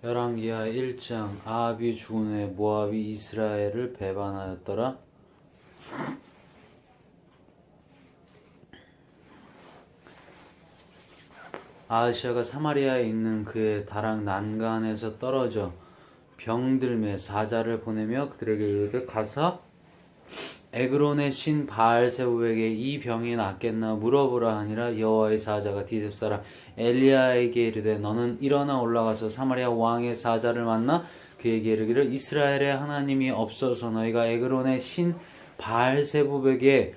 열왕기하 1장. 아합이 죽은 후에 모압이 이스라엘을 배반하였더라. 아하시아가 사마리아에 있는 그의 다락 난간에서 떨어져 병들매 사자를 보내며 그들에게 이르되 가서 에그론의 신 바알세불에게 이 병이 낫겠나 물어보라 하니라. 여호와의 사자가 디셉 사람 엘리야에게 이르되 너는 일어나 올라가서 사마리아 왕의 사자를 만나 그에게 이르기를 이스라엘의 하나님이 없어서 너희가 에그론의 신 바알세불에게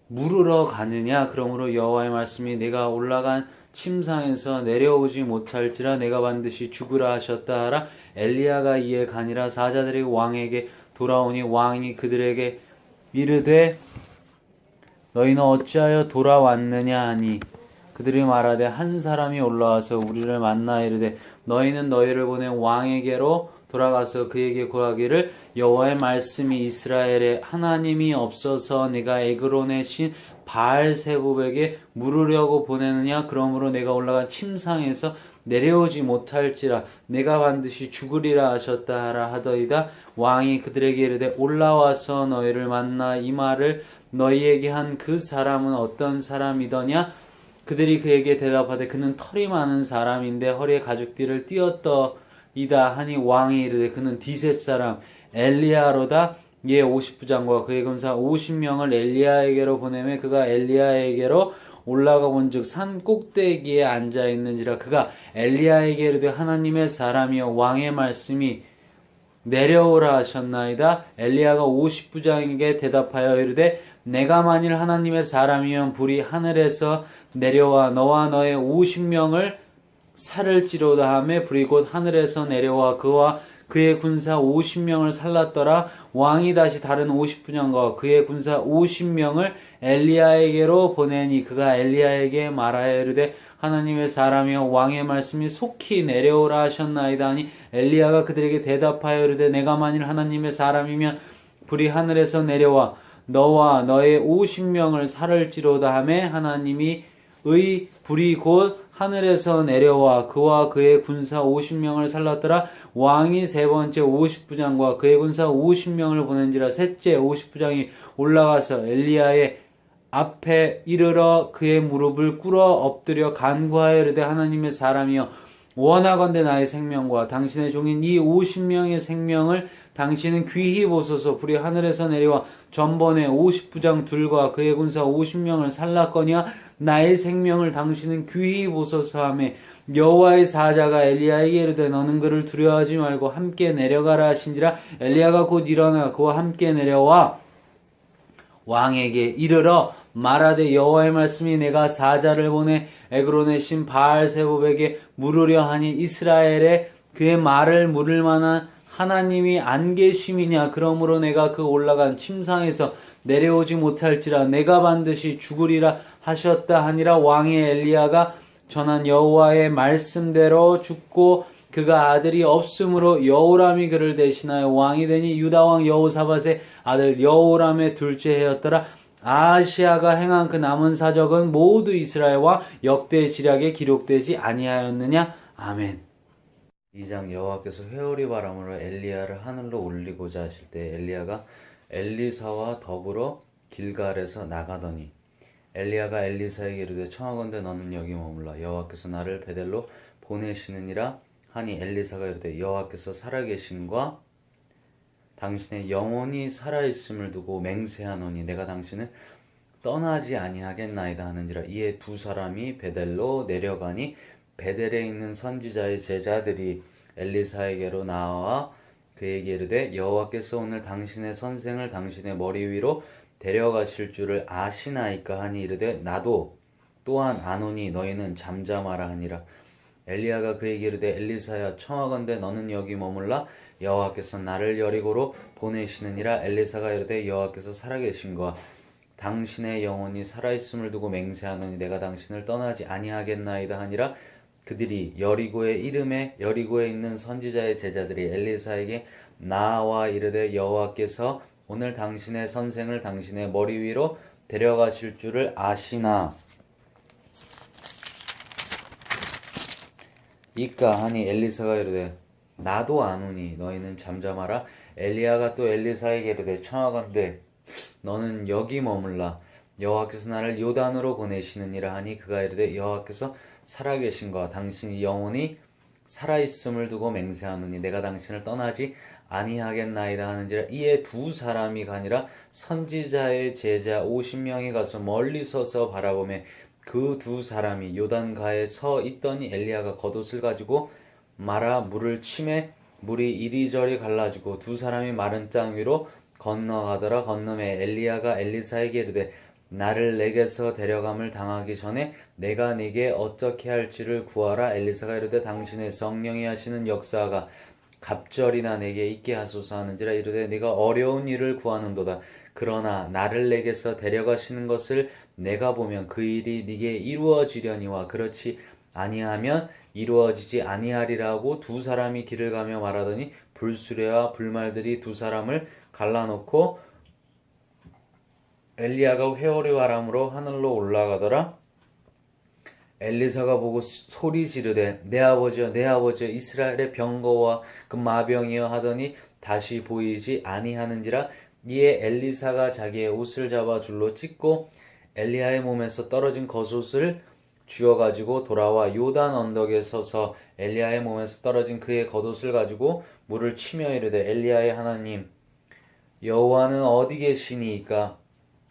물으러 가느냐. 그러므로 여호와의 말씀이 내가 올라간 침상에서 내려오지 못할지라 내가 반드시 죽으라 하셨다 하라. 엘리야가 이에 가니라. 사자들이 왕에게 돌아오니 왕이 그들에게 이르되 너희는 어찌하여 돌아왔느냐 하니 그들이 말하되 한 사람이 올라와서 우리를 만나 이르되 너희는 너희를 보낸 왕에게로 돌아가서 그에게 고하기를 여호와의 말씀이 이스라엘의 하나님이 없어서 내가 에그론의 신 바알세불에게 물으려고 보내느냐. 그러므로 내가 올라간 침상에서 내려오지 못할지라 내가 반드시 죽으리라 하셨다 하라 하더이다. 왕이 그들에게 이르되 올라와서 너희를 만나 이 말을 너희에게 한 그 사람은 어떤 사람이더냐. 그들이 그에게 대답하되 그는 털이 많은 사람인데 허리에 가죽띠를 띄었더이다 하니 왕이 이르되 그는 디셉 사람 엘리야로다. 이에 50부장과 그의 군사 50명을 엘리야에게로 보내매 그가 엘리야에게로 올라가 본즉 산 꼭대기에 앉아 있는지라. 그가 엘리야에게 이르되 하나님의 사람이여 왕의 말씀이 내려오라 하셨나이다. 엘리야가 50부장에게 대답하여 이르되 내가 만일 하나님의 사람이면 불이 하늘에서 내려와 너와 너의 50명을 살을지로다 하매 불이 곧 하늘에서 내려와 그와 그의 군사 50명을 살랐더라. 왕이 다시 다른 50부장과 그의 군사 50명을 엘리야에게로 보내니 그가 엘리야에게 말하여 이르되 하나님의 사람이여 왕의 말씀이 속히 내려오라 하셨나이다 하니 엘리야가 그들에게 대답하여 이르되 내가 만일 하나님의 사람이면 불이 하늘에서 내려와 너와 너의 50명을 살을지로다 하매 하나님이 의 불이 곧 하늘에서 내려와 그와 그의 군사 50명을 살랐더라. 왕이 세 번째 50부장과 그의 군사 50명을 보낸지라. 셋째 50부장이 올라가서 엘리야의 앞에 이르러 그의 무릎을 꿇어 엎드려 간구하여 이르되 하나님의 사람이여 원하건대 나의 생명과 당신의 종인 이 50명의 생명을 당신은 귀히 보소서. 불이 하늘에서 내려와 전번에 50부장 둘과 그의 군사 50명을 살랐거니와 나의 생명을 당신은 귀히 보소서 하매 여호와의 사자가 엘리야에게 이르되 너는 그를 두려워하지 말고 함께 내려가라 하신지라. 엘리야가 곧 일어나 그와 함께 내려와 왕에게 이르러 말하되 여호와의 말씀이 내가 사자를 보내 에그론의 신 바알세불에게 물으려 하니 이스라엘에 그의 말을 물을 만한 하나님이 안 계심이냐. 그러므로 내가 그 올라간 침상에서 내려오지 못할지라 내가 반드시 죽으리라 하셨다 하니라. 왕이 엘리야가 전한 여호와의 말씀대로 죽고 그가 아들이 없으므로 여호람이 그를 대신하여 왕이 되니 유다왕 여호사밧의 아들 여호람의 둘째 해였더라. 아하시아가 행한 그 남은 사적은 모두 이스라엘 왕 역대 지략에 기록되지 아니하였느냐. 아멘. 2장. 여호와께서 회오리 바람으로 엘리야를 하늘로 올리고자 하실 때 엘리야가 엘리사와 더불어 길갈에서 나가더니 엘리야가 엘리사에게 이르되 청하건대 너는 여기 머물라 여호와께서 나를 베델로 보내시느니라 하니 엘리사가 이르되 여호와께서 살아계심과 당신의 영혼이 살아있음을 두고 맹세하노니 내가 당신을 떠나지 아니하겠나이다 하는지라. 이에 두 사람이 베델로 내려가니 베델에 있는 선지자의 제자들이 엘리사에게로 나와 그에게 이르되 여호와께서 오늘 당신의 선생을 당신의 머리 위로 데려가실 줄을 아시나이까 하니 이르되 나도 또한 아노니 너희는 잠잠하라 하니라. 엘리야가 그에게 이르되 엘리사야 청하건대 너는 여기 머물라 여호와께서 나를 여리고로 보내시느니라. 엘리사가 이르되 여호와께서 살아계신과 당신의 영혼이 살아있음을 두고 맹세하노니 내가 당신을 떠나지 아니하겠나이다 하니라. 그들이 여리고의 이름에 여리고에 있는 선지자의 제자들이 엘리사에게 나와 이르되 여호와께서 오늘 당신의 선생을 당신의 머리 위로 데려가실 줄을 아시나 이까 하니 엘리사가 이르되 나도 아노니 너희는 잠잠하라. 엘리야가 또 엘리사에게 이르되 청하건대 너는 여기 머물라. 여호와께서 나를 요단으로 보내시느니라 하니 그가 이르되 여호와께서 살아계신과 당신이 영원히 살아있음을 두고 맹세하노니 내가 당신을 떠나지 아니하겠나이다 하는지라. 이에 두 사람이 가니라. 선지자의 제자 50명이 가서 멀리 서서 바라보매 그 두 사람이 요단가에 서 있더니 엘리야가 겉옷을 가지고 말아 물을 치매 물이 이리저리 갈라지고 두 사람이 마른 땅 위로 건너가더라. 건너매 엘리야가 엘리사에게 이르되 나를 내게서 데려감을 당하기 전에 내가 네게 어떻게 할지를 구하라. 엘리사가 이르되 당신의 성령이 하시는 역사가 갑절이나 내게 있게 하소서 하는지라. 이르되 네가 어려운 일을 구하는도다. 그러나 나를 내게서 데려가시는 것을 내가 보면 그 일이 네게 이루어지려니와 그렇지 아니하면 이루어지지 아니하리라고 두 사람이 길을 가며 말하더니 불수레와 불말들이 두 사람을 갈라놓고 엘리야가 회오리 바람으로 하늘로 올라가더라. 엘리사가 보고 소리 지르되 내 아버지여 내 아버지여 이스라엘의 병거와 그 마병이여 하더니 다시 보이지 아니하는지라. 이에 엘리사가 자기의 옷을 잡아 줄로 찢고 엘리야의 몸에서 떨어진 겉옷을 쥐어가지고 돌아와 요단 언덕에 서서 엘리야의 몸에서 떨어진 그의 겉옷을 가지고 물을 치며 이르되 엘리야의 하나님 여호와는 어디 계시니이까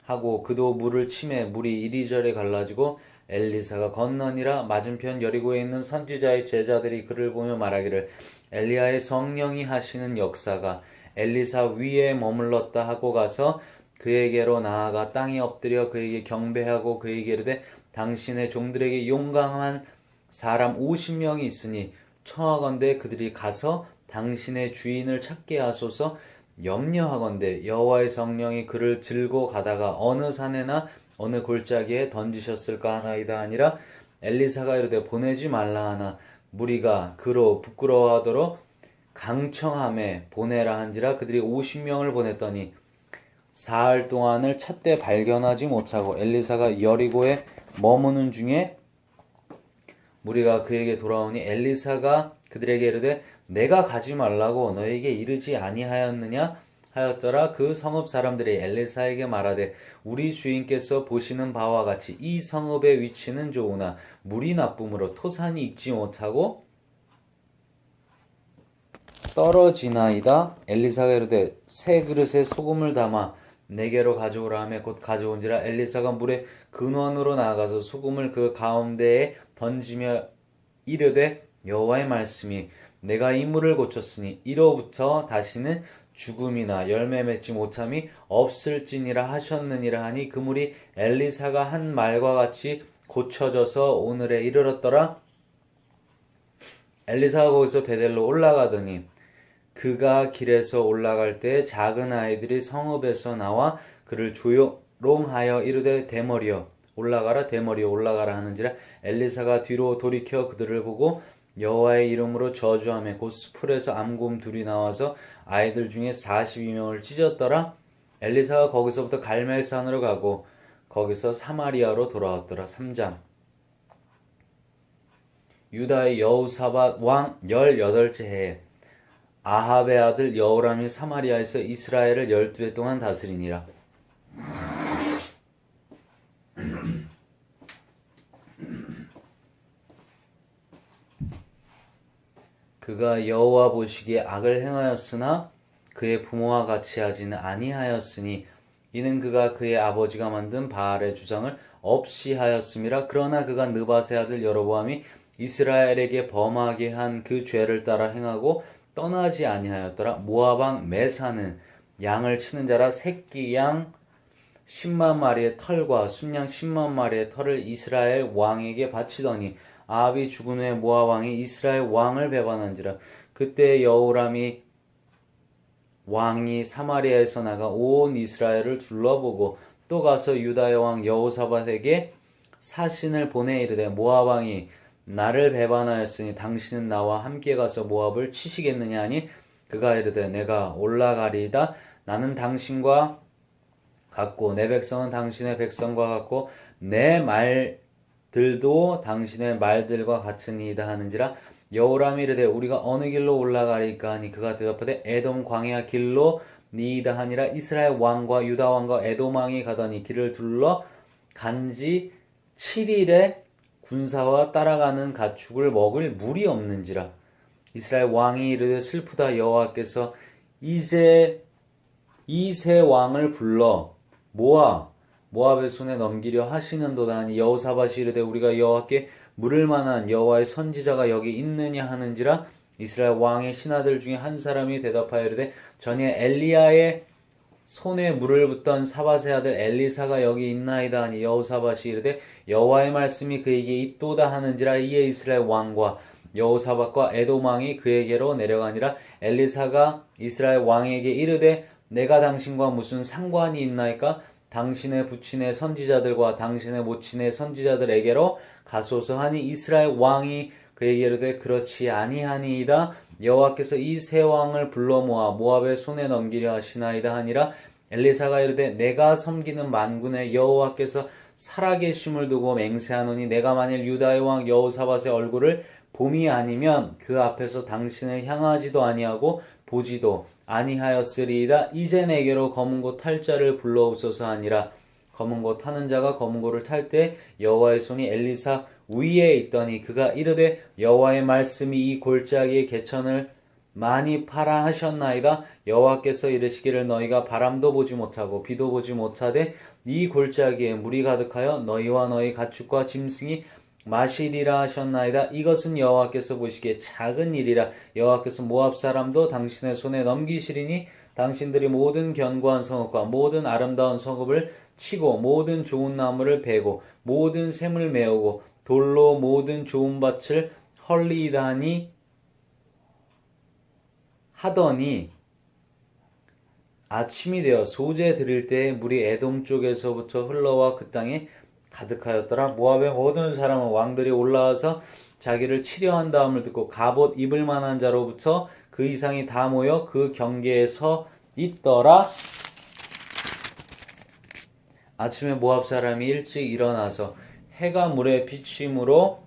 하고 그도 물을 치매 물이 이리저리 갈라지고 엘리사가 건너니라. 맞은편 여리고에 있는 선지자의 제자들이 그를 보며 말하기를 엘리야의 성령이 하시는 역사가 엘리사 위에 머물렀다 하고 가서 그에게로 나아가 땅에 엎드려 그에게 경배하고 그에게 이르되 당신의 종들에게 용감한 사람 50명이 있으니 청하건대 그들이 가서 당신의 주인을 찾게 하소서. 염려하건대 여호와의 성령이 그를 들고 가다가 어느 산에나 어느 골짜기에 던지셨을까 하나이다 하니라. 엘리사가 이르되 보내지 말라 하나 무리가 그로 부끄러워하도록 강청함에 보내라 한지라. 그들이 50명을 보냈더니 사흘 동안을 찾되 발견하지 못하고 엘리사가 여리고에 머무는 중에 무리가 그에게 돌아오니 엘리사가 그들에게 이르되 내가 가지 말라고 너에게 이르지 아니하였느냐 하였더라. 그 성읍 사람들이 엘리사에게 말하되 우리 주인께서 보시는 바와 같이 이 성읍의 위치는 좋으나 물이 나쁨으로 토산이 익지 못하고 떨어지나이다. 엘리사가 이르되 새 그릇에 소금을 담아 내게로 가져오라 하며 곧 가져온지라. 엘리사가 물의 근원으로 나아가서 소금을 그 가운데에 던지며 이르되 여호와의 말씀이 내가 이 물을 고쳤으니 이로부터 다시는 죽음이나 열매 맺지 못함이 없을지니라 하셨느니라 하니 그 물이 엘리사가 한 말과 같이 고쳐져서 오늘에 이르렀더라. 엘리사가 거기서 베델로 올라가더니 그가 길에서 올라갈 때 작은 아이들이 성읍에서 나와 그를 조롱하여 이르되 대머리여 올라가라 대머리여 올라가라 하는지라. 엘리사가 뒤로 돌이켜 그들을 보고 여호와의 이름으로 저주하며 곧 수풀에서 암곰 둘이 나와서 아이들 중에 42명을 찢었더라. 엘리사가 거기서부터 갈멜산으로 가고 거기서 사마리아로 돌아왔더라. 3장. 유다의 여호사밧 왕 18째 해에 아합의 아들 여호람이 사마리아에서 이스라엘을 12해 동안 다스리니라. 그가 여호와 보시기에 악을 행하였으나 그의 부모와 같이 하지는 아니하였으니 이는 그가 그의 아버지가 만든 바알의 주상을 없이 하였음이라. 그러나 그가 느밧의 아들 여로보암이 이스라엘에게 범하게 한 그 죄를 따라 행하고 떠나지 아니하였더라. 모압 왕 메사는 양을 치는 자라 새끼 양 10만 마리의 털과 순양 10만 마리의 털을 이스라엘 왕에게 바치더니 아합이 죽은 후에 모압 왕이 이스라엘 왕을 배반한지라. 그때 여호람이 왕이 사마리아에서 나가 온 이스라엘을 둘러보고 또 가서 유다의 왕 여호사밧에게 사신을 보내 이르되 모압 왕이 나를 배반하였으니 당신은 나와 함께 가서 모압을 치시겠느냐 하니 그가 이르되 내가 올라가리이다. 나는 당신과 같고 내 백성은 당신의 백성과 같고 내 말들도 당신의 말들과 같으니이다 하는지라. 여호람이 이르되 우리가 어느 길로 올라가리까 하니 그가 대답하되 에돔 광야 길로 니이다 하니라. 이스라엘 왕과 유다 왕과 에돔 왕이 가더니 길을 둘러 간지 7일에 군사와 따라가는 가축을 먹을 물이 없는지라. 이스라엘 왕이 이르되 슬프다. 여호와께서 이제 이 세 왕을 불러 모압의 손에 넘기려 하시는도다 하니 여호사밧이 이르되 우리가 여호와께 물을 만한 여호와의 선지자가 여기 있느냐 하는지라. 이스라엘 왕의 신하들 중에 한 사람이 대답하여 이르되 전에 엘리야의 손에 물을 붓던 사밧의 아들 엘리사가 여기 있나이다 하니 여호사밧이 이르되 여호와의 말씀이 그에게 있도다 하는지라. 이에 이스라엘 왕과 여호사밧과 에돔 왕이 그에게로 내려가니라. 엘리사가 이스라엘 왕에게 이르되 내가 당신과 무슨 상관이 있나이까? 당신의 부친의 선지자들과 당신의 모친의 선지자들에게로 가소서 하니 이스라엘 왕이 그에게 이르되 그렇지 아니하니이다. 여호와께서 이 세 왕을 불러 모아 모압의 손에 넘기려 하시나이다 하니라. 엘리사가 이르되 내가 섬기는 만군의 여호와께서 살아계심을 두고 맹세하노니 내가 만일 유다의 왕 여호사밧의 얼굴을 봄이 아니면 그 앞에서 당신을 향하지도 아니하고 보지도 아니하였으리이다. 이제 내게로 검은 고 탈 자를 불러옵소서 하니라. 검은 고 타는 자가 검은 고를 탈 때 여호와의 손이 엘리사 위에 있더니 그가 이르되 여호와의 말씀이 이 골짜기의 개천을 많이 파라 하셨나이다. 여호와께서 이르시기를 너희가 바람도 보지 못하고 비도 보지 못하되 이 골짜기에 물이 가득하여 너희와 너희 가축과 짐승이 마시리라 하셨나이다. 이것은 여호와께서 보시기에 작은 일이라. 여호와께서 모압 사람도 당신의 손에 넘기시리니 당신들이 모든 견고한 성읍과 모든 아름다운 성읍을 치고 모든 좋은 나무를 베고 모든 샘을 메우고 돌로 모든 좋은 밭을 헐리이다 하더니 아침이 되어 소재 드릴 때에 물이 에돔 쪽에서부터 흘러와 그 땅에 가득하였더라. 모압의 모든 사람은 왕들이 올라와서 자기를 치려 한 다음을 듣고 갑옷 입을 만한 자로부터 그 이상이 다 모여 그 경계에 서 있더라. 아침에 모압 사람이 일찍 일어나서 해가 물에 비침으로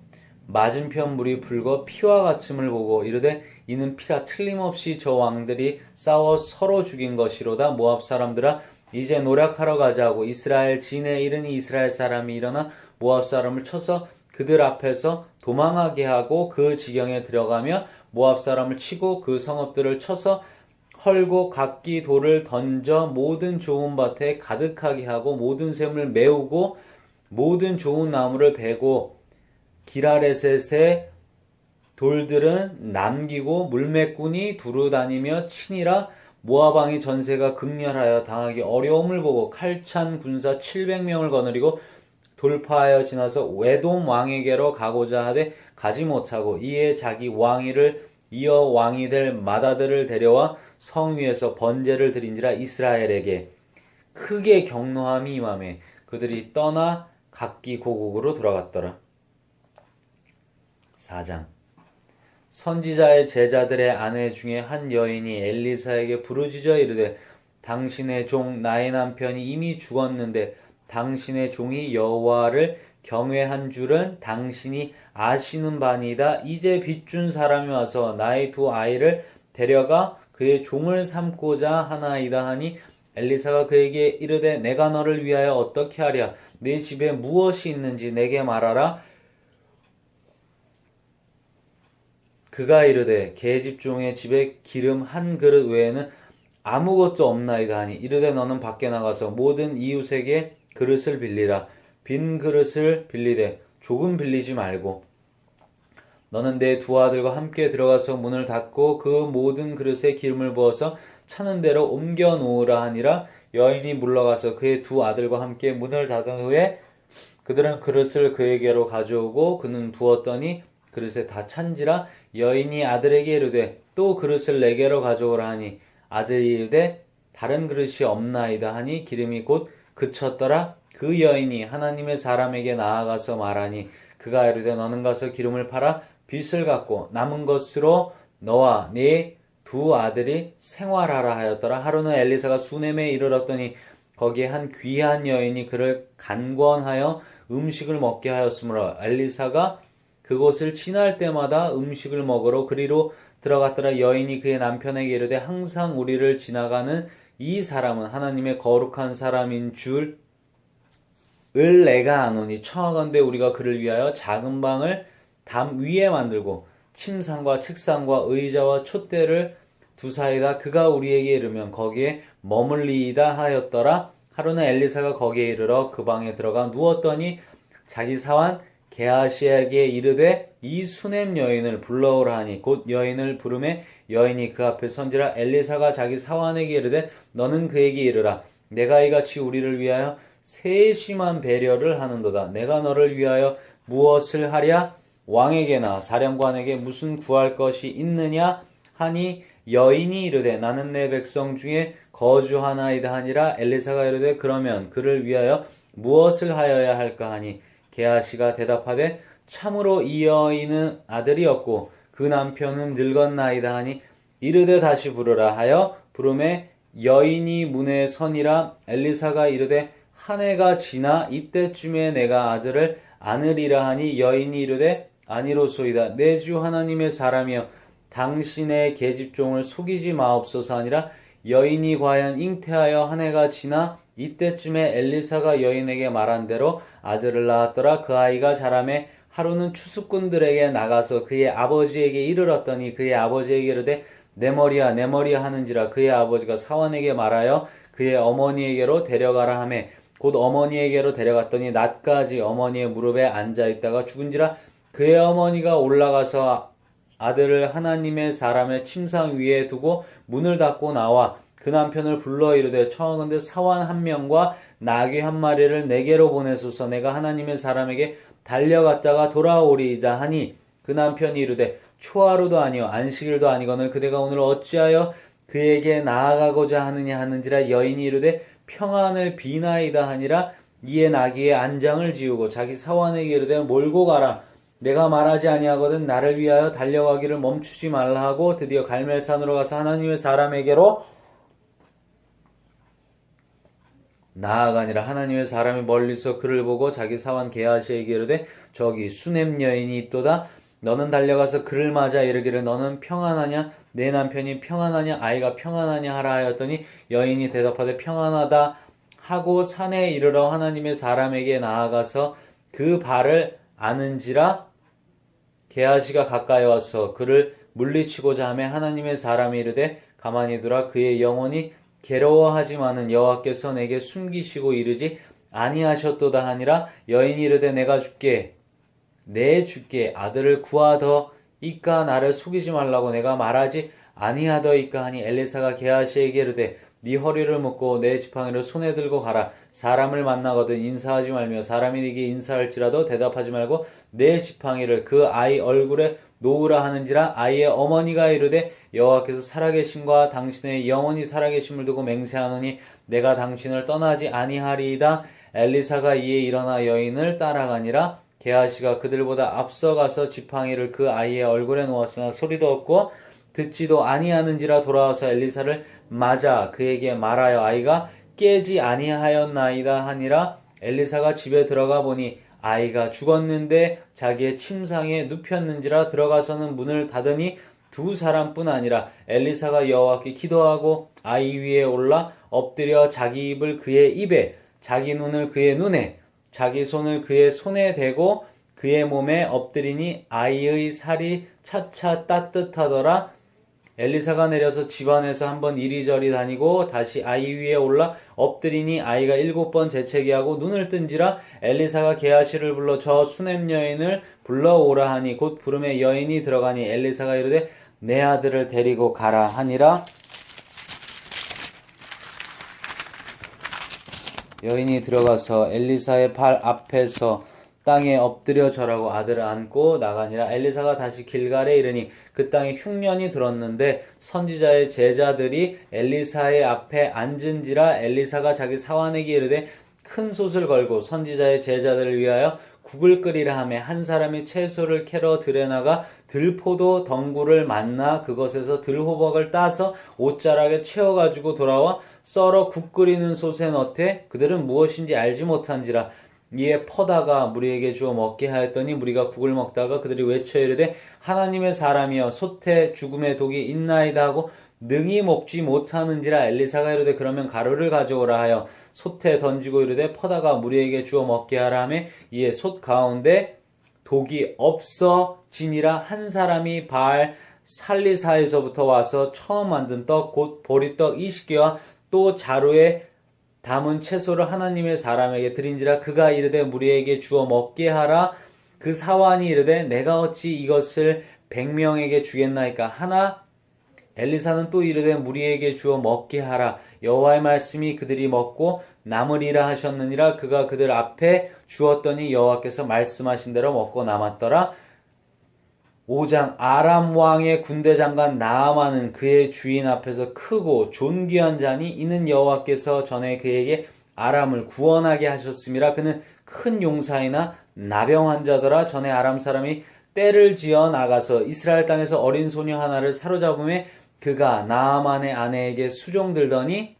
맞은편 물이 붉어 피와 같음을 보고 이르되 이는 피라. 틀림없이 저 왕들이 싸워 서로 죽인 것이로다. 모압 사람들아 이제 노력하러 가자고 이스라엘 진에 이르니 이스라엘 사람이 일어나 모압 사람을 쳐서 그들 앞에서 도망하게 하고 그 지경에 들어가며 모압 사람을 치고 그 성읍들을 쳐서 헐고 각기 돌을 던져 모든 좋은 밭에 가득하게 하고 모든 샘을 메우고 모든 좋은 나무를 베고 기라레셋의 돌들은 남기고 물매꾼이 두루 다니며 치니라. 모압 왕의 전세가 극렬하여 당하기 어려움을 보고 칼찬 군사 700명을 거느리고 돌파하여 지나서 외돔 왕에게로 가고자 하되 가지 못하고 이에 자기 왕위를 이어 왕이 될 맏아들을 데려와 성 위에서 번제를 드린지라. 이스라엘에게 크게 경노함이 임하매 그들이 떠나 각기 고국으로 돌아갔더라. 4장. 선지자의 제자들의 아내 중에 한 여인이 엘리사에게 부르짖어 이르되 당신의 종 나의 남편이 이미 죽었는데 당신의 종이 여호와를 경외한 줄은 당신이 아시는 바니이다. 이제 빚준 사람이 와서 나의 두 아이를 데려가 그의 종을 삼고자 하나이다 하니 엘리사가 그에게 이르되 내가 너를 위하여 어떻게 하랴. 네 집에 무엇이 있는지 내게 말하라. 그가 이르되 계집종의 집에 기름 한 그릇 외에는 아무것도 없나이다 하니 이르되 너는 밖에 나가서 모든 이웃에게 그릇을 빌리라. 빈 그릇을 빌리되 조금 빌리지 말고 너는 내 두 아들과 함께 들어가서 문을 닫고 그 모든 그릇에 기름을 부어서 차는 대로 옮겨 놓으라 하니라. 여인이 물러가서 그의 두 아들과 함께 문을 닫은 후에 그들은 그릇을 그에게로 가져오고 그는 부었더니 그릇에 다 찬지라. 여인이 아들에게 이르되 또 그릇을 내게로 가져오라 하니 아들이 이르되 다른 그릇이 없나이다 하니 기름이 곧 그쳤더라. 그 여인이 하나님의 사람에게 나아가서 말하니 그가 이르되 너는 가서 기름을 팔아 빚을 갚고 남은 것으로 너와 네 두 아들이 생활하라 하였더라. 하루는 엘리사가 수넴에 이르렀더니 거기에 한 귀한 여인이 그를 간권하여 음식을 먹게 하였으므로 엘리사가 그곳을 지날 때마다 음식을 먹으러 그리로 들어갔더라. 여인이 그의 남편에게 이르되 항상 우리를 지나가는 이 사람은 하나님의 거룩한 사람인 줄을 내가 아노니 청하건대 우리가 그를 위하여 작은 방을 담 위에 만들고 침상과 책상과 의자와 촛대를 두사이다. 그가 우리에게 이르면 거기에 머물리이다 하였더라. 하루는 엘리사가 거기에 이르러 그 방에 들어가 누웠더니 자기 사환 게하시에게 이르되 이 수넴 여인을 불러오라 하니 곧 여인을 부르매 여인이 그 앞에 선지라. 엘리사가 자기 사환에게 이르되 너는 그에게 이르라. 내가 이같이 우리를 위하여 세심한 배려를 하는도다. 내가 너를 위하여 무엇을 하랴? 왕에게나 사령관에게 무슨 구할 것이 있느냐 하니 여인이 이르되 나는 내 백성 중에 거주하나이다 하니라. 엘리사가 이르되 그러면 그를 위하여 무엇을 하여야 할까 하니 게하시가 대답하되 참으로 이 여인은 아들이 없고 그 남편은 늙었나이다 하니 이르되 다시 부르라 하여 부르매 여인이 문에 서니라. 엘리사가 이르되 한 해가 지나 이때쯤에 내가 아들을 안으리라 하니 여인이 이르되 아니로소이다. 내 주 하나님의 사람이여 당신의 계집종을 속이지 마옵소서 하니라. 여인이 과연 잉태하여 한 해가 지나 이때쯤에 엘리사가 여인에게 말한 대로 아들을 낳았더라. 그 아이가 자라매 하루는 추수꾼들에게 나가서 그의 아버지에게 이르렀더니 그의 아버지에게 이르되 내 머리야 내 머리야 하는지라. 그의 아버지가 사환에게 말하여 그의 어머니에게로 데려가라 하매 곧 어머니에게로 데려갔더니 낮까지 어머니의 무릎에 앉아있다가 죽은지라. 그의 어머니가 올라가서 아들을 하나님의 사람의 침상 위에 두고 문을 닫고 나와 그 남편을 불러 이르되 청하건대 사환 한 명과 나귀 한 마리를 내게로 보내소서. 내가 하나님의 사람에게 달려갔다가 돌아오리이자 하니 그 남편이 이르되 초하루도 아니요 안식일도 아니거늘 그대가 오늘 어찌하여 그에게 나아가고자 하느냐 하는지라. 여인이 이르되 평안을 비나이다 하니라. 이에 나귀의 안장을 지우고 자기 사환에게 이르되 몰고 가라. 내가 말하지 아니하거든 나를 위하여 달려가기를 멈추지 말라 하고 드디어 갈멜산으로 가서 하나님의 사람에게로 나아가니라. 하나님의 사람이 멀리서 그를 보고 자기 사환 게하시에게 이르되 저기 수넴 여인이 있도다. 너는 달려가서 그를 맞아 이르기를 너는 평안하냐? 내 남편이 평안하냐? 아이가 평안하냐? 하라 하였더니 여인이 대답하되 평안하다 하고 산에 이르러 하나님의 사람에게 나아가서 그 발을 아는지라. 게하시가 가까이 와서 그를 물리치고자 하매 하나님의 사람이 이르되 가만히 두라. 그의 영혼이 괴로워하지만은 여호와께서 내게 숨기시고 이르지 아니하셨도다 하니라. 여인이 이르되 내가 주께 내 주께 아들을 구하더이까 나를 속이지 말라고 내가 말하지 아니하더이까 하니 엘리사가 게하시에게 이르되 네 허리를 묶고 내 지팡이를 손에 들고 가라. 사람을 만나거든 인사하지 말며 사람이 네게 인사할지라도 대답하지 말고 내 지팡이를 그 아이 얼굴에 놓으라 하는지라. 아이의 어머니가 이르되 여호와께서 살아계심과 당신의 영원히 살아계심을 두고 맹세하노니 내가 당신을 떠나지 아니하리이다. 엘리사가 이에 일어나 여인을 따라가니라. 게하시가 그들보다 앞서가서 지팡이를 그 아이의 얼굴에 놓았으나 소리도 없고 듣지도 아니하는지라. 돌아와서 엘리사를 맞아 그에게 말하여 아이가 깨지 아니하였나이다 하니라. 엘리사가 집에 들어가 보니 아이가 죽었는데 자기의 침상에 눕혔는지라. 들어가서는 문을 닫으니 두 사람뿐 아니라 엘리사가 여호와께 기도하고 아이 위에 올라 엎드려 자기 입을 그의 입에 자기 눈을 그의 눈에 자기 손을 그의 손에 대고 그의 몸에 엎드리니 아이의 살이 차차 따뜻하더라. 엘리사가 내려서 집안에서 한번 이리저리 다니고 다시 아이 위에 올라 엎드리니 아이가 7번 재채기하고 눈을 뜬지라. 엘리사가 게하시를 불러 저 수넴 여인을 불러오라 하니 곧 부름에 여인이 들어가니 엘리사가 이르되 내 아들을 데리고 가라 하니라. 여인이 들어가서 엘리사의 발 앞에서 땅에 엎드려 절하고 아들을 안고 나가니라. 엘리사가 다시 길갈에 이르니 그 땅에 흉년이 들었는데 선지자의 제자들이 엘리사의 앞에 앉은지라. 엘리사가 자기 사환에게 이르되 큰 솥을 걸고 선지자의 제자들을 위하여 국을 끓이라 하매 한 사람이 채소를 캐러 들에 나가 들포도 덩굴을 만나 그것에서 들호박을 따서 옷자락에 채워가지고 돌아와 썰어 국 끓이는 솥에 넣되 그들은 무엇인지 알지 못한지라. 이에 퍼다가 무리에게 주어 먹게 하였더니 무리가 국을 먹다가 그들이 외쳐 이르되 하나님의 사람이여 솥에 죽음의 독이 있나이다 하고 능히 먹지 못하는지라. 엘리사가 이르되 그러면 가루를 가져오라 하여 솥에 던지고 이르되 퍼다가 무리에게 주어 먹게 하라 하며 이에 솥 가운데 독이 없어지니라. 한 사람이 바알 살리사에서부터 와서 처음 만든 떡 곧 보리떡 20개와 또 자루에 담은 채소를 하나님의 사람에게 드린지라. 그가 이르되 무리에게 주어 먹게 하라. 그 사환이 이르되 내가 어찌 이것을 100명에게 주겠나이까 하나. 엘리사는 또 이르되 무리에게 주어 먹게 하라. 여호와의 말씀이 그들이 먹고 남으리라 하셨느니라. 그가 그들 앞에 주었더니 여호와께서 말씀하신 대로 먹고 남았더라. 5장. 아람 왕의 군대 장관 나아만은 그의 주인 앞에서 크고 존귀한 자니 이는 여호와께서 전에 그에게 아람을 구원하게 하셨음이라. 그는 큰 용사이나 나병 환자더라. 전에 아람 사람이 떼를 지어 나가서 이스라엘 땅에서 어린 소녀 하나를 사로잡음에 그가 나아만의 아내에게 수종들더니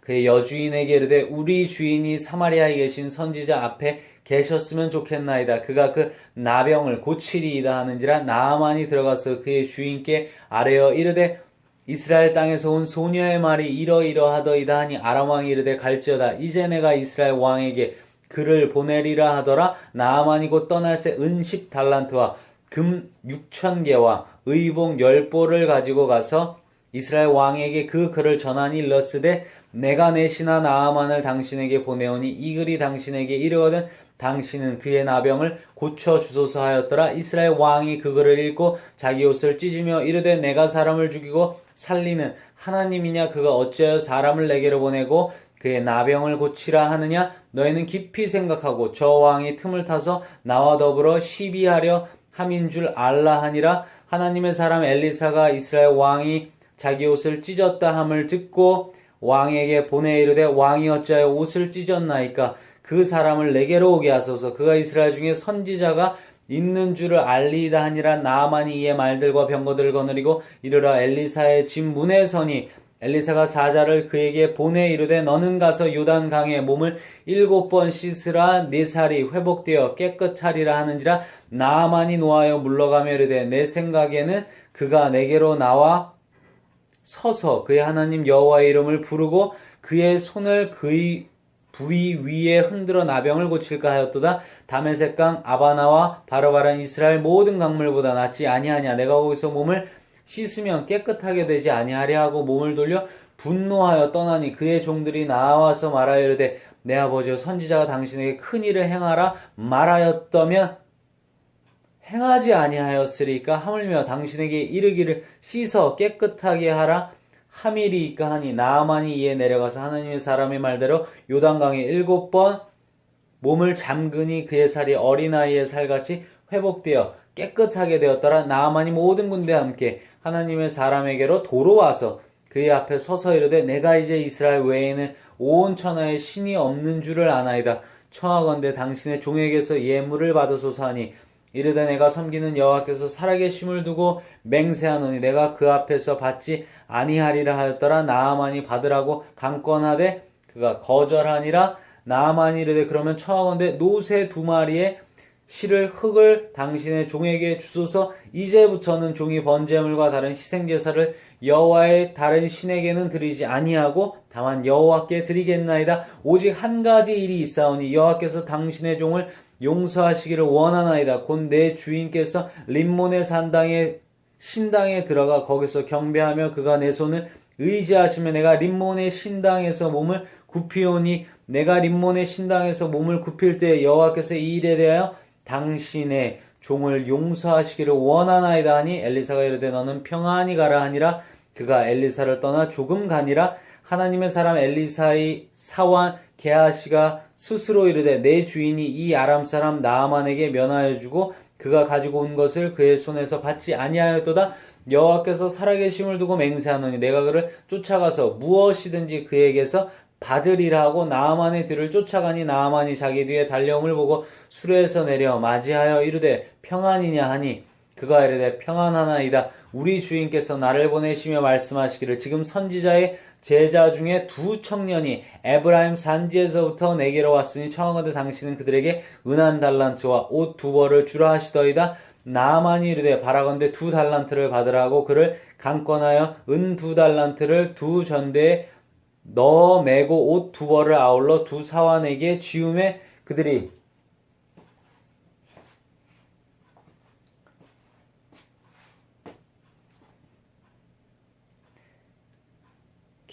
그의 여주인에게 이르되 우리 주인이 사마리아에 계신 선지자 앞에 계셨으면 좋겠나이다. 그가 그 나병을 고치리이다 하는지라. 나아만이 들어가서 그의 주인께 아뢰어 이르되 이스라엘 땅에서 온 소녀의 말이 이러이러하더이다 하니 아람 왕이 이르되 갈지어다. 이제 내가 이스라엘 왕에게 그를 보내리라 하더라. 나아만이 곧 떠날새 은 10달란트와 금 6,000개와 의복 10보를 가지고 가서 이스라엘 왕에게 그 글을 전하니 일렀으되 내가 내 신하 나아만을 당신에게 보내오니 이 글이 당신에게 이르거든 당신은 그의 나병을 고쳐주소서 하였더라. 이스라엘 왕이 그 글을 읽고 자기 옷을 찢으며 이르되 내가 사람을 죽이고 살리는 하나님이냐. 그가 어찌하여 사람을 내게로 보내고 그의 나병을 고치라 하느냐. 너희는 깊이 생각하고 저 왕이 틈을 타서 나와 더불어 시비하려 함인 줄 알라 하니라. 하나님의 사람 엘리사가 이스라엘 왕이 자기 옷을 찢었다 함을 듣고 왕에게 보내 이르되 왕이 어찌하여 옷을 찢었나이까. 그 사람을 내게로 오게 하소서. 그가 이스라엘 중에 선지자가 있는 줄을 알리이다 하니라. 나아만이 이에 말들과 병거들을 거느리고 이르러 엘리사의 집 문에 서니 엘리사가 사자를 그에게 보내 이르되 너는 가서 요단강에 몸을 7번 씻으라. 네 살이 회복되어 깨끗하리라 하는지라. 나아만이 노하여 물러가며 이르되 내 생각에는 그가 내게로 나와 서서 그의 하나님 여호와의 이름을 부르고 그의 손을 그의 부위 위에 흔들어 나병을 고칠까 하였도다. 다메섹강 아바나와 바로바란 이스라엘 모든 강물보다 낫지 아니하냐. 내가 거기서 몸을 씻으면 깨끗하게 되지 아니하랴 하고 몸을 돌려 분노하여 떠나니 그의 종들이 나와서 말하여 이르되 내 아버지여 선지자가 당신에게 큰 일을 행하라 말하였다면 행하지 아니하였으리까. 하물며 당신에게 이르기를 씻어 깨끗하게 하라 함이리이까 하니 나아만이 이에 내려가서 하나님의 사람의 말대로 요단강에 7번 몸을 잠그니 그의 살이 어린아이의 살같이 회복되어 깨끗하게 되었더라. 나아만이 모든 군대와 함께 하나님의 사람에게로 도로 와서 그의 앞에 서서 이르되 내가 이제 이스라엘 외에는 온 천하에 신이 없는 줄을 아나이다. 청하건대 당신의 종에게서 예물을 받으소서 하니 이르되 내가 섬기는 여호와께서 살아계심을 두고 맹세하노니 내가 그 앞에서 받지 아니하리라 하였더라. 나아만이 받으라고 강권하되 그가 거절하니라. 나아만이 이르되 그러면 청하건대 노새 2마리의 실을 흙을 당신의 종에게 주소서. 이제부터는 종이 번제물과 다른 희생제사를 여호와의 다른 신에게는 드리지 아니하고 다만 여호와께 드리겠나이다. 오직 한 가지 일이 있사오니 여호와께서 당신의 종을 용서하시기를 원하나이다. 곧 내 주인께서 림몬의 신당에 들어가 거기서 경배하며 그가 내 손을 의지하시며 내가 림몬의 신당에서 몸을 굽히오니 내가 림몬의 신당에서 몸을 굽힐 때 여호와께서 이 일에 대하여 당신의 종을 용서하시기를 원하나이다 하니 엘리사가 이르되 너는 평안히 가라 하니라. 그가 엘리사를 떠나 조금 가니라. 하나님의 사람 엘리사의 사환 게하시가 스스로 이르되 내 주인이 이 아람 사람 나아만에게 면하여 주고 그가 가지고 온 것을 그의 손에서 받지 아니하였도다. 여호와께서 살아계심을 두고 맹세하노니 내가 그를 쫓아가서 무엇이든지 그에게서 받으리라 하고 나아만의 뒤를 쫓아가니 나아만이 자기 뒤에 달려옴을 보고 수레에서 내려 맞이하여 이르되 평안이냐 하니 그가 이르되 평안하나이다. 우리 주인께서 나를 보내시며 말씀하시기를 지금 선지자의 제자 중에 두 청년이 에브라임 산지에서부터 내게로 왔으니 청하건대 당신은 그들에게 은한 달란트와 옷 두 벌을 주라 하시더이다. 나아만이 이르되 바라건대 두 달란트를 받으라고 그를 강권하여 은 두 달란트를 두 전대에 넣어 매고 옷 두 벌을 아울러 두 사환에게 지우매 그들이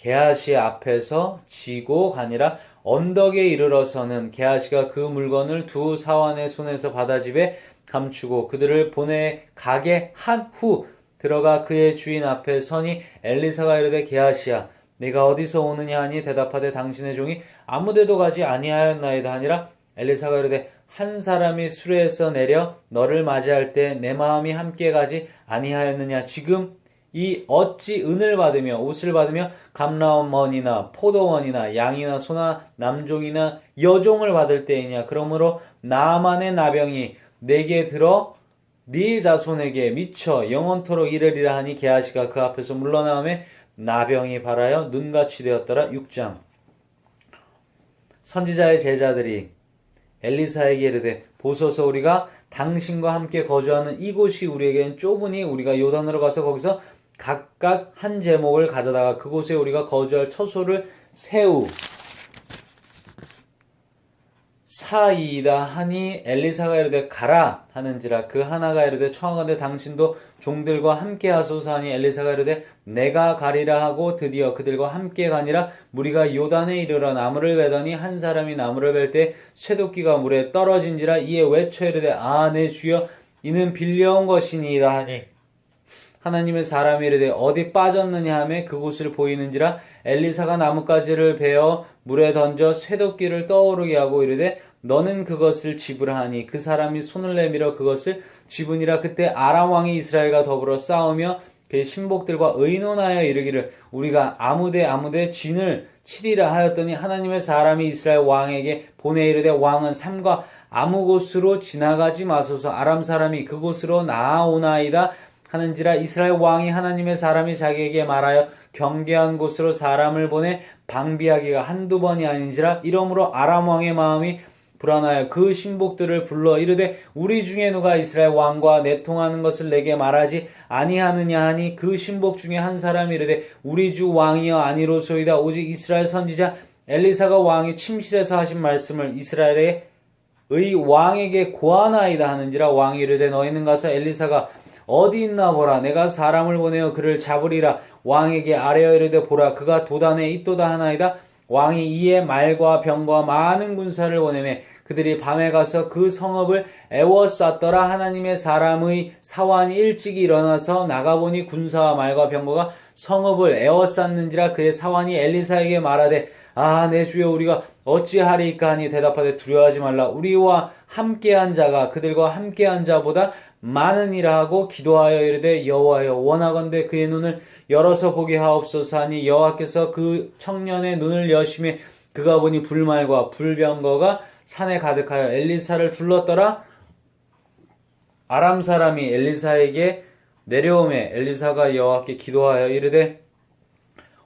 게하시 앞에서 지고 가니라. 언덕에 이르러서는 게하시가 그 물건을 두 사환의 손에서 받아 집에 감추고 그들을 보내 가게 한 후 들어가 그의 주인 앞에 서니 엘리사가 이르되 게하시야 네가 어디서 오느냐 하니 대답하되 당신의 종이 아무데도 가지 아니하였나이다 하니라. 엘리사가 이르되 한 사람이 수레에서 내려 너를 맞이할 때 내 마음이 함께 가지 아니하였느냐. 지금 이 어찌 은을 받으며 옷을 받으며 감람원이나 포도원이나 양이나 소나 남종이나 여종을 받을 때이냐. 그러므로 나만의 나병이 내게 들어 네 자손에게 미쳐 영원토록 이르리라 하니 게하시가 그 앞에서 물러나오매 나병이 발하여 눈같이 되었더라. 6장. 선지자의 제자들이 엘리사에게 이르되 보소서 우리가 당신과 함께 거주하는 이곳이 우리에겐 좁으니 우리가 요단으로 가서 거기서 각각 한 제목을 가져다가 그곳에 우리가 거주할 처소를 세우 사이이다 하니 엘리사가 이르되 가라 하는지라. 그 하나가 이르되 청하건대 당신도 종들과 함께 하소서 하니 엘리사가 이르되 내가 가리라 하고 드디어 그들과 함께 가니라. 무리가 요단에 이르러 나무를 베더니 한 사람이 나무를 벨 때 쇠도끼가 물에 떨어진지라. 이에 외쳐 이르되 아 내 주여 이는 빌려온 것이니이다 하니 하나님의 사람이 이르되 어디 빠졌느냐 하매 그곳을 보이는지라. 엘리사가 나뭇가지를 베어 물에 던져 쇠도끼를 떠오르게 하고 이르되 너는 그것을 집으라 하니 그 사람이 손을 내밀어 그것을 집으니라. 그때 아람 왕이 이스라엘과 더불어 싸우며 그의 신복들과 의논하여 이르기를 우리가 아무데 진을 치리라 하였더니 하나님의 사람이 이스라엘 왕에게 보내 이르되 왕은 삼가 아무 곳으로 지나가지 마소서 아람 사람이 그곳으로 나아오나이다 하는지라. 이스라엘 왕이 하나님의 사람이 자기에게 말하여 경계한 곳으로 사람을 보내 방비하기가 한두 번이 아닌지라. 이러므로 아람 왕의 마음이 불안하여 그 신복들을 불러 이르되 우리 중에 누가 이스라엘 왕과 내통하는 것을 내게 말하지 아니하느냐 하니 그 신복 중에 한 사람이 이르되 우리 주 왕이여 아니로소이다. 오직 이스라엘 선지자 엘리사가 왕이 침실에서 하신 말씀을 이스라엘의 왕에게 고하나이다 하는지라. 왕이 이르되 너희는 가서 엘리사가 어디 있나 보라. 내가 사람을 보내어 그를 잡으리라. 왕에게 아뢰어 이르되 보라 그가 도단에 있도다 하나이다. 왕이 이에 말과 병과 많은 군사를 보내매 그들이 밤에 가서 그 성읍을 에워쌌더라. 하나님의 사람의 사환이 일찍이 일어나서 나가보니 군사와 말과 병거가 성읍을 에워쌌는지라. 그의 사환이 엘리사에게 말하되 아 내 주여 우리가 어찌하리이까 하니 대답하되 두려워하지 말라. 우리와 함께한 자가 그들과 함께한 자보다 많으니라 하고 기도하여 이르되 여호와여 원하건대 그의 눈을 열어서 보게 하옵소서 하니 여호와께서 그 청년의 눈을 여시매 그가 보니 불말과 불병거가 산에 가득하여 엘리사를 둘렀더라. 아람 사람이 엘리사에게 내려오매 엘리사가 여호와께 기도하여 이르되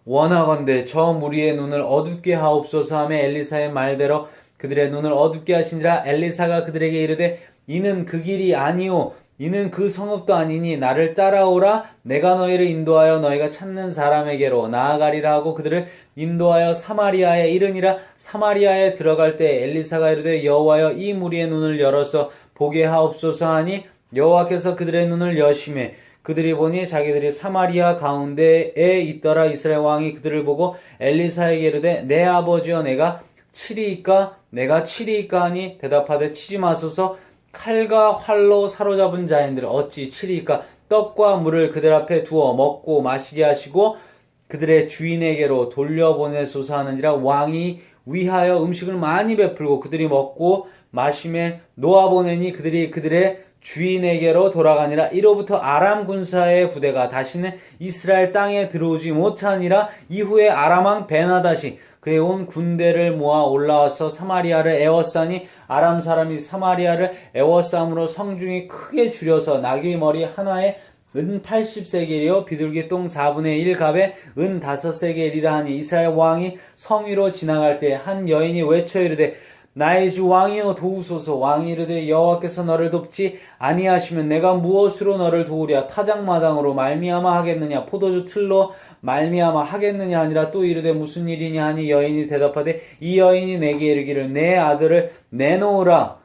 원하건대 저 무리의 눈을 어둡게 하옵소서 하며 엘리사의 말대로 그들의 눈을 어둡게 하신지라. 엘리사가 그들에게 이르되 이는 그 길이 아니오 이는 그 성읍도 아니니 나를 따라오라. 내가 너희를 인도하여 너희가 찾는 사람에게로 나아가리라 하고 그들을 인도하여 사마리아에 이르니라. 사마리아에 들어갈 때 엘리사가 이르되 여호와여 이 무리의 눈을 열어서 보게 하옵소서 하니 여호와께서 그들의 눈을 여시매 그들이 보니 자기들이 사마리아 가운데에 있더라. 이스라엘 왕이 그들을 보고 엘리사에게 이르되 내 아버지여 내가 치리이까 내가 치리이까 하니 대답하되 치지 마소서 칼과 활로 사로잡은 자인들 어찌 치리이까. 떡과 물을 그들 앞에 두어 먹고 마시게 하시고 그들의 주인에게로 돌려보내소서 하는지라. 왕이 위하여 음식을 많이 베풀고 그들이 먹고 마심에 놓아보내니 그들이 그들의 주인에게로 돌아가니라. 이로부터 아람 군사의 부대가 다시는 이스라엘 땅에 들어오지 못하니라. 이후에 아람 왕 베나다시 그의 온 군대를 모아 올라와서 사마리아를 에워싸니 아람 사람이 사마리아를 에워싸므로 성중이 크게 줄여서 나귀 머리 하나에 은 80세겔이요 비둘기 똥 4분의 1 갑에 은 5세겔이라 하니 이스라엘 왕이 성 위로 지나갈 때 한 여인이 외쳐 이르되 나의 주 왕이여 도우소서. 왕이 이르되 여호와께서 너를 돕지 아니하시면 내가 무엇으로 너를 도우랴. 타작마당으로 말미암아 하겠느냐 포도주 틀로 말미암아 하겠느냐 하니라. 또 이르되 무슨 일이냐 하니 여인이 대답하되 이 여인이 내게 이르기를 내 아들을 내놓으라.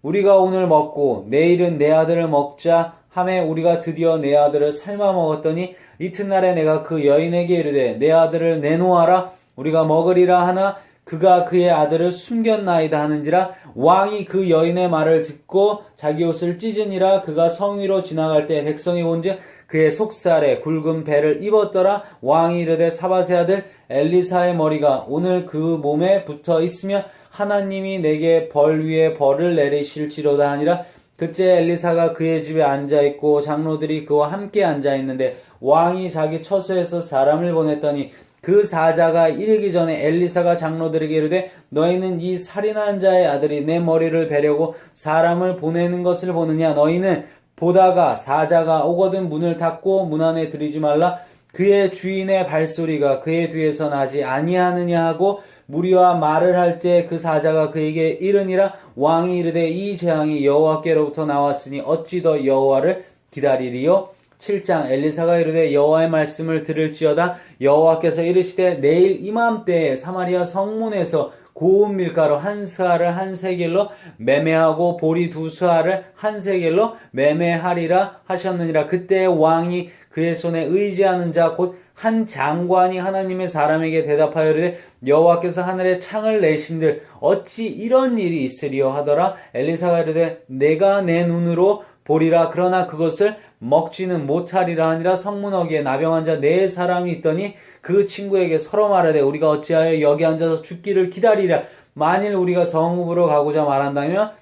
우리가 오늘 먹고 내일은 내 아들을 먹자 하매 우리가 드디어 내 아들을 삶아 먹었더니 이튿날에 내가 그 여인에게 이르되 내 아들을 내놓아라. 우리가 먹으리라 하나 그가 그의 아들을 숨겼나이다 하는지라. 왕이 그 여인의 말을 듣고 자기 옷을 찢으니라. 그가 성 위로 지나갈 때 백성이 본즉 그의 속살에 굵은 배를 입었더라. 왕이 이르되 사밧의 아들 엘리사의 머리가 오늘 그 몸에 붙어 있으며 하나님이 내게 벌 위에 벌을 내리실지로다 하니라. 그때 엘리사가 그의 집에 앉아있고 장로들이 그와 함께 앉아있는데 왕이 자기 처소에서 사람을 보냈더니 그 사자가 이르기 전에 엘리사가 장로들에게 이르되 너희는 이 살인한 자의 아들이 내 머리를 베려고 사람을 보내는 것을 보느냐. 너희는 보다가 사자가 오거든 문을 닫고 문 안에 들이지 말라. 그의 주인의 발소리가 그의 뒤에서 나지 아니하느냐 하고 무리와 말을 할 때 그 사자가 그에게 이르니라. 왕이 이르되 이 재앙이 여호와께로부터 나왔으니 어찌 더 여호와를 기다리리요. 7장 엘리사가 이르되 여호와의 말씀을 들을지어다. 여호와께서 이르시되 내일 이맘때에 사마리아 성문에서 고운 밀가루 한 스아를 한 세겔로 매매하고 보리 두 스아를 한 세겔로 매매하리라 하셨느니라. 그때 왕이 그의 손에 의지하는 자 곧 한 장관이 하나님의 사람에게 대답하여 이르되 여호와께서 하늘에 창을 내신들 어찌 이런 일이 있으리요 하더라. 엘리사가 이르되 내가 내 눈으로 보리라. 그러나 그것을 먹지는 못하리라 하니라. 성문어기에 나병한 자 4사람이 있더니 그 친구에게 서로 말하되 우리가 어찌하여 여기 앉아서 죽기를 기다리랴. 만일 우리가 성읍으로 가고자 말한다면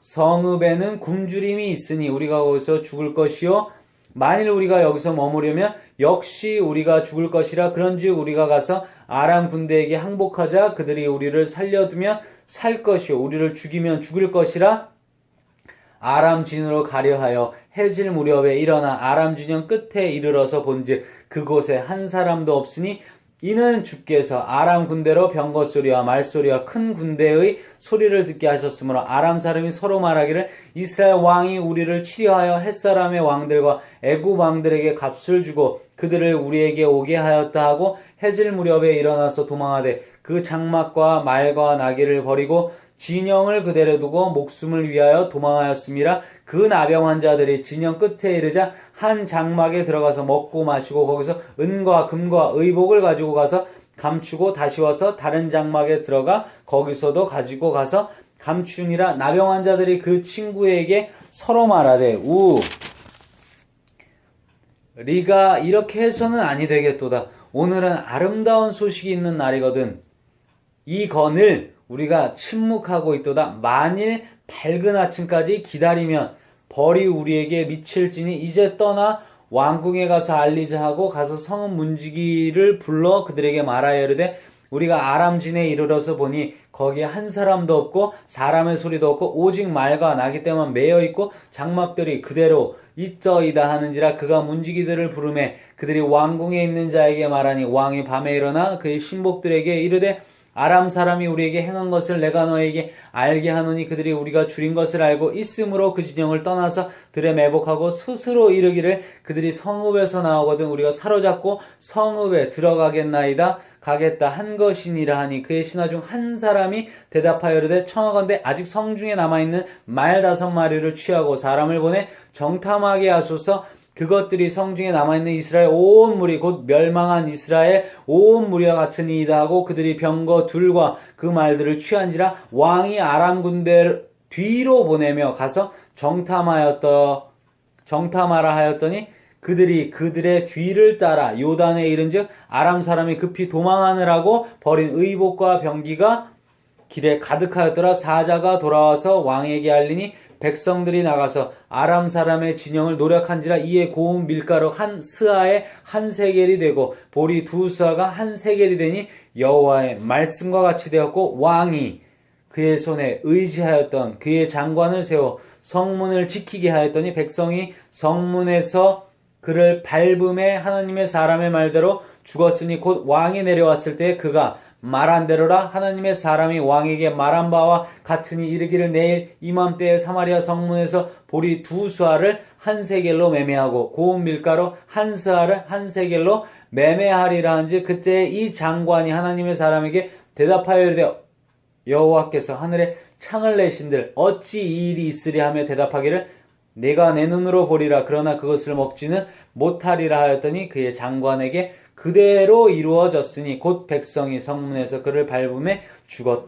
성읍에는 굶주림이 있으니 우리가 거기서 죽을 것이요 만일 우리가 여기서 머무르면 역시 우리가 죽을 것이라. 그런즉 우리가 가서 아람 군대에게 항복하자. 그들이 우리를 살려두면 살 것이요 우리를 죽이면 죽을 것이라. 아람 진으로 가려하여 해질 무렵에 일어나 아람 진영 끝에 이르러서 본즉 그곳에 한 사람도 없으니 이는 주께서 아람 군대로 병거 소리와 말소리와 큰 군대의 소리를 듣게 하셨으므로 아람 사람이 서로 말하기를 이스라엘 왕이 우리를 치려하여 햇사람의 왕들과 애굽 왕들에게 값을 주고 그들을 우리에게 오게 하였다 하고 해질 무렵에 일어나서 도망하되 그 장막과 말과 나귀를 버리고 진영을 그대로 두고 목숨을 위하여 도망하였음이라. 그 나병 환자들이 진영 끝에 이르자 한 장막에 들어가서 먹고 마시고 거기서 은과 금과 의복을 가지고 가서 감추고 다시 와서 다른 장막에 들어가 거기서도 가지고 가서 감추니라. 나병 환자들이 그 친구에게 서로 말하되 리가 이렇게 해서는 아니 되겠도다. 오늘은 아름다운 소식이 있는 날이거든. 이 건을 우리가 침묵하고 있도다. 만일 밝은 아침까지 기다리면 벌이 우리에게 미칠지니 이제 떠나 왕궁에 가서 알리자 하고 가서 성읍 문지기를 불러 그들에게 말하여 이르되 우리가 아람진에 이르러서 보니 거기에 한 사람도 없고 사람의 소리도 없고 오직 말과 나귀 떼만 매여 있고 장막들이 그대로 있저이다 하는지라. 그가 문지기들을 부르매 그들이 왕궁에 있는 자에게 말하니 왕이 밤에 일어나 그의 신복들에게 이르되 아람 사람이 우리에게 행한 것을 내가 너에게 알게 하노니 그들이 우리가 줄인 것을 알고 있으므로 그 진영을 떠나서 들에 매복하고 스스로 이르기를 그들이 성읍에서 나오거든 우리가 사로잡고 성읍에 들어가겠나이다. 가겠다 한 것이니라 하니 그의 신하 중 한 사람이 대답하여 이르되 청하건대 아직 성중에 남아있는 말 5마리를 취하고 사람을 보내 정탐하게 하소서. 그것들이 성중에 남아있는 이스라엘 온 무리 곧 멸망한 이스라엘 온 무리와 같으니이다 하고 그들이 병거 둘과 그 말들을 취한지라. 왕이 아람 군대 뒤로 보내며 가서 정탐하라 하였더니 그들이 그들의 뒤를 따라 요단에 이른즉 아람 사람이 급히 도망하느라고 버린 의복과 병기가 길에 가득하였더라. 사자가 돌아와서 왕에게 알리니 백성들이 나가서 아람 사람의 진영을 노력한지라 이에 고운 밀가루 한 스아에 한 세겔이 되고 보리 두 스아가 한 세겔이 되니 여호와의 말씀과 같이 되었고 왕이 그의 손에 의지하였던 그의 장관을 세워 성문을 지키게 하였더니 백성이 성문에서 그를 밟음에 하나님의 사람의 말대로 죽었으니 곧 왕이 내려왔을 때 그가 말한 대로라 하나님의 사람이 왕에게 말한 바와 같으니 이르기를 내일 이맘때에 사마리아 성문에서 보리 두 수아를 한 세겔로 매매하고 고운 밀가루 한 스아를 한 세겔로 매매하리라 한즉 그때에 이 장관이 하나님의 사람에게 대답하여 이르되 여호와께서 하늘에 창을 내신들 어찌 이 일이 있으랴 하며 대답하기를 내가 내 눈으로 보리라 그러나 그것을 먹지는 못하리라 하였더니 그의 장관에게 그대로 이루어졌으니 곧 백성이 성문에서 그를 밟음에 죽었다.